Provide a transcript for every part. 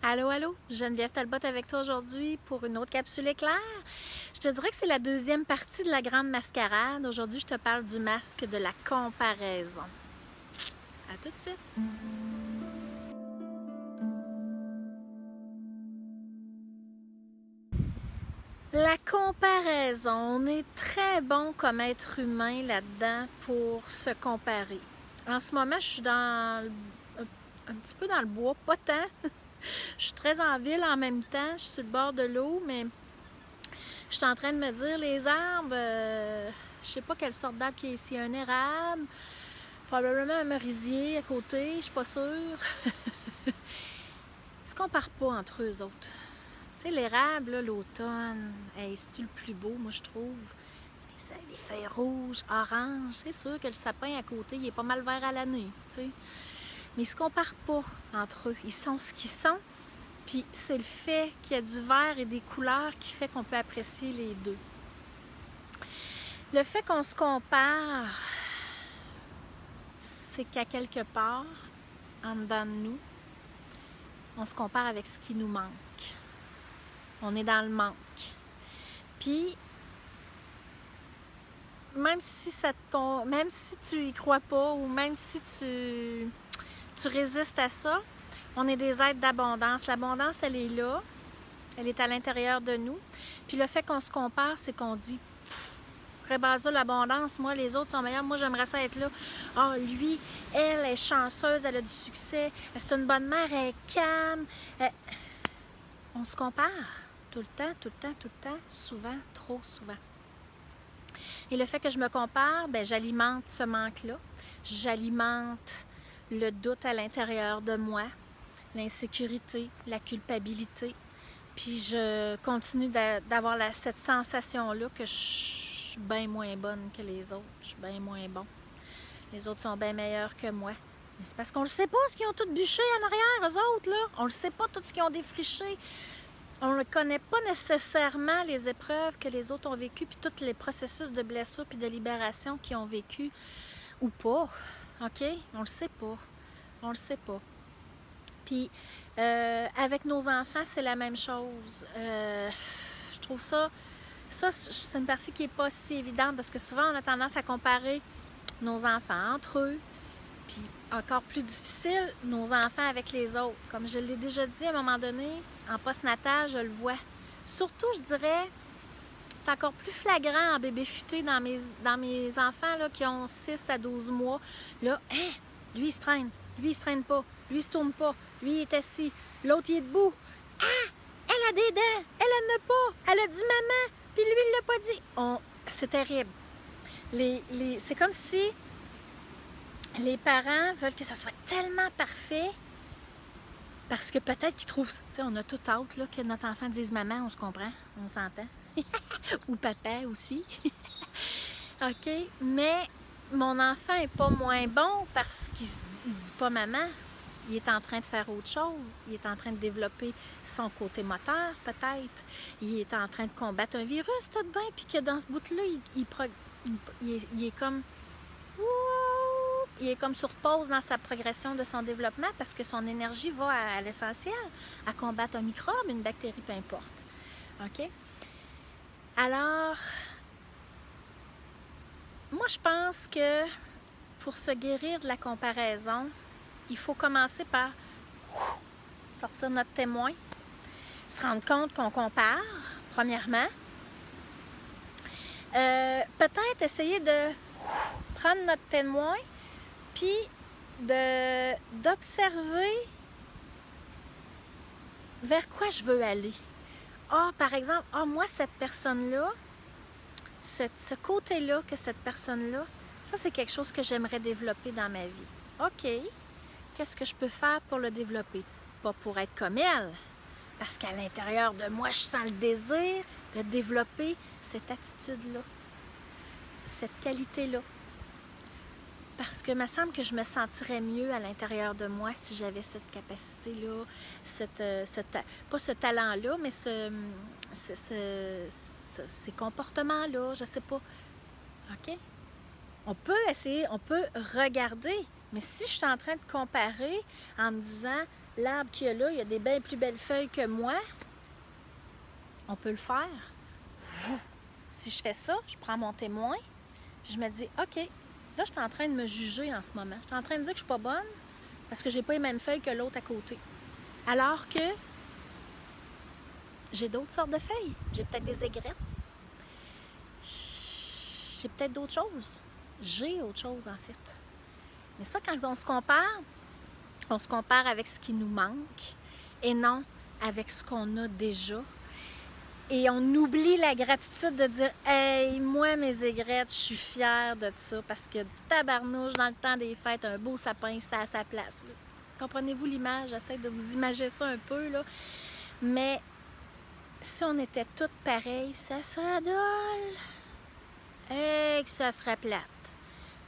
Allô, allô, Geneviève Talbot avec toi aujourd'hui pour une autre capsule éclair. Je te dirais que c'est la deuxième partie de la grande mascarade. Aujourd'hui, je te parle du masque de la comparaison. À tout de suite. La comparaison, on est très bon comme être humain là-dedans pour se comparer. En ce moment, je suis un petit peu dans le bois, pas tant. Je suis très en ville en même temps, je suis sur le bord de l'eau, mais je suis en train de me dire, les arbres, je sais pas quelle sorte d'arbre qu'il y a ici, un érable, probablement un merisier à côté, je suis pas sûre. Ils se comparent pas entre eux autres. Tu sais, l'érable, là, l'automne, hey, c'est-tu le plus beau, moi, je trouve? Les feuilles rouges, oranges, c'est sûr que le sapin à côté, il est pas mal vert à l'année, tu sais. Mais ils se comparent pas entre eux. Ils sont ce qu'ils sont. Puis c'est le fait qu'il y a du vert et des couleurs qui fait qu'on peut apprécier les deux. Le fait qu'on se compare, c'est qu'à quelque part, en dedans de nous, on se compare avec ce qui nous manque. On est dans le manque. Puis, même si tu y crois pas ou même si tu résistes à ça, on est des êtres d'abondance. L'abondance, elle est là. Elle est à l'intérieur de nous. Puis le fait qu'on se compare, c'est qu'on dit Rebasa l'abondance, moi, les autres sont meilleurs, moi, j'aimerais ça être là. Ah, lui, elle est chanceuse, elle a du succès, c'est une bonne mère, elle est calme. On se compare tout le temps, tout le temps, tout le temps, souvent, trop souvent. Et le fait que je me compare, ben, j'alimente ce manque-là. J'alimente le doute à l'intérieur de moi, l'insécurité, la culpabilité. Puis je continue d'avoir cette sensation-là que je suis bien moins bonne que les autres. Je suis bien moins bon. Les autres sont bien meilleurs que moi. Mais c'est parce qu'on ne sait pas ce qu'ils ont tout bûché en arrière, eux autres, là. On ne sait pas tout ce qu'ils ont défriché. On ne connaît pas nécessairement les épreuves que les autres ont vécues, puis tous les processus de blessure puis de libération qu'ils ont vécu ou pas. OK? On le sait pas. On le sait pas. Puis, avec nos enfants, c'est la même chose. Je trouve ça, c'est une partie qui n'est pas si évidente parce que souvent, on a tendance à comparer nos enfants entre eux. Puis, encore plus difficile, nos enfants avec les autres. Comme je l'ai déjà dit à un moment donné, en postnatal, je le vois. Surtout, je dirais, c'est encore plus flagrant en bébé futé dans mes enfants là, qui ont 6 à 12 mois. Là, hein, lui, il se traîne. Lui, il se traîne pas. Lui, il se tourne pas. Lui, il est assis. L'autre, il est debout. Ah! Elle a des dents. Elle en a pas. Elle a dit maman. Puis lui, il l'a pas dit. C'est terrible. C'est comme si les parents veulent que ça soit tellement parfait parce que peut-être qu'ils trouvent... Tu sais, on a tout hâte là, que notre enfant dise maman, on se comprend, on s'entend. Ou papa aussi. OK? Mais mon enfant n'est pas moins bon parce qu'il ne dit pas maman. Il est en train de faire autre chose. Il est en train de développer son côté moteur, peut-être. Il est en train de combattre un virus, tout de bien. Puis que dans ce bout-là, il est comme... Il est comme sur pause dans sa progression de son développement parce que son énergie va à l'essentiel, à combattre un microbe, une bactérie, peu importe. OK? Alors, moi, je pense que pour se guérir de la comparaison, il faut commencer par sortir notre témoin, se rendre compte qu'on compare, premièrement. Peut-être essayer de prendre notre témoin, puis d'observer vers quoi je veux aller. Ah, par exemple, moi, cette personne-là, ce côté-là que cette personne-là, ça, c'est quelque chose que j'aimerais développer dans ma vie. OK, qu'est-ce que je peux faire pour le développer? Pas pour être comme elle, parce qu'à l'intérieur de moi, je sens le désir de développer cette attitude-là, cette qualité-là. Parce que il me semble que je me sentirais mieux à l'intérieur de moi si j'avais cette capacité-là, pas ce talent-là, mais ces comportements-là, je sais pas. OK? On peut essayer, on peut regarder, mais si je suis en train de comparer en me disant l'arbre qu'il y a là, il y a des bien plus belles feuilles que moi. On peut le faire. Si je fais ça, je prends mon témoin, puis je me dis, OK, là, je suis en train de me juger en ce moment. Je suis en train de dire que je suis pas bonne parce que j'ai pas les mêmes feuilles que l'autre à côté. Alors que j'ai d'autres sortes de feuilles. J'ai peut-être des aigrettes. J'ai peut-être d'autres choses. J'ai autre chose, en fait. Mais ça, quand on se compare avec ce qui nous manque et non avec ce qu'on a déjà. Et on oublie la gratitude de dire « Hey, moi, mes aigrettes, je suis fière de ça parce que tabarnouche, dans le temps des fêtes, un beau sapin, ça a sa place. » Comprenez-vous l'image? J'essaie de vous imaginer ça un peu, là. Mais si on était toutes pareilles, ça serait drôle. Et que ça serait plate.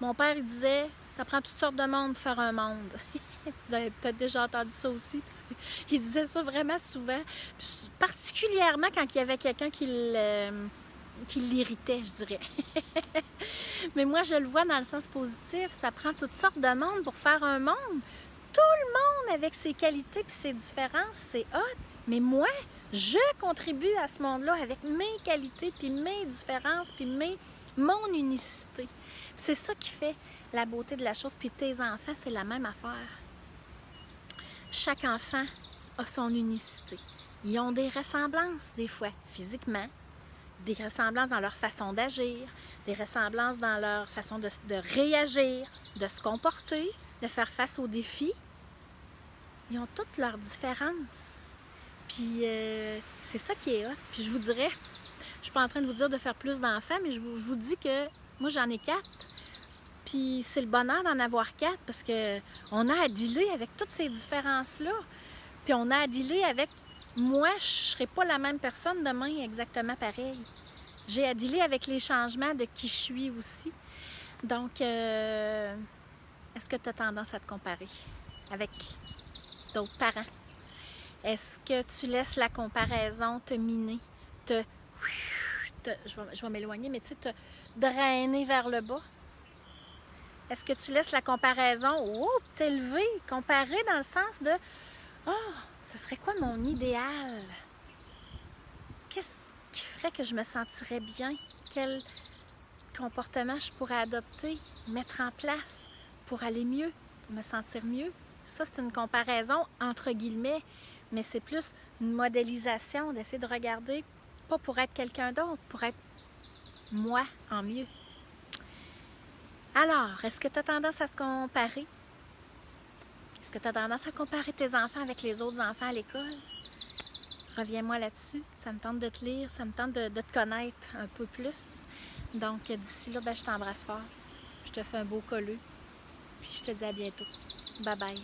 Mon père, il disait « Ça prend toutes sortes de monde pour faire un monde. » Vous avez peut-être déjà entendu ça aussi. Il disait ça vraiment souvent. Particulièrement quand il y avait quelqu'un qui l'irritait, je dirais. Mais moi, je le vois dans le sens positif. Ça prend toutes sortes de monde pour faire un monde. Tout le monde avec ses qualités et ses différences, c'est hot. Mais moi, je contribue à ce monde-là avec mes qualités, puis mes différences, puis mon unicité. C'est ça qui fait la beauté de la chose. Puis tes enfants, c'est la même affaire. Chaque enfant a son unicité. Ils ont des ressemblances, des fois, physiquement, des ressemblances dans leur façon d'agir, des ressemblances dans leur façon de réagir, de se comporter, de faire face aux défis. Ils ont toutes leurs différences. Puis c'est ça qui est hot. Puis je vous dirais, je suis pas en train de vous dire de faire plus d'enfants, mais je vous dis que moi, j'en ai 4. Puis c'est le bonheur d'en avoir 4 parce qu'on a à dealer avec toutes ces différences-là. Puis on a à dealer avec moi, je ne serai pas la même personne demain exactement pareil. J'ai à dealer avec les changements de qui je suis aussi. Donc, est-ce que tu as tendance à te comparer avec d'autres parents? Est-ce que tu laisses la comparaison te miner, je vais m'éloigner, mais tu sais, te drainer vers le bas? Est-ce que tu laisses la comparaison t'élever, comparer dans le sens de « Ah, ça serait quoi mon idéal? Qu'est-ce qui ferait que je me sentirais bien? Quel comportement je pourrais adopter, mettre en place pour aller mieux, pour me sentir mieux? » Ça, c'est une comparaison entre guillemets, mais c'est plus une modélisation d'essayer de regarder, pas pour être quelqu'un d'autre, pour être moi en mieux. Alors, est-ce que tu as tendance à te comparer? Est-ce que tu as tendance à comparer tes enfants avec les autres enfants à l'école? Reviens-moi là-dessus. Ça me tente de te lire, ça me tente de te connaître un peu plus. Donc, d'ici là, je t'embrasse fort. Je te fais un beau colleux. Puis je te dis à bientôt. Bye bye.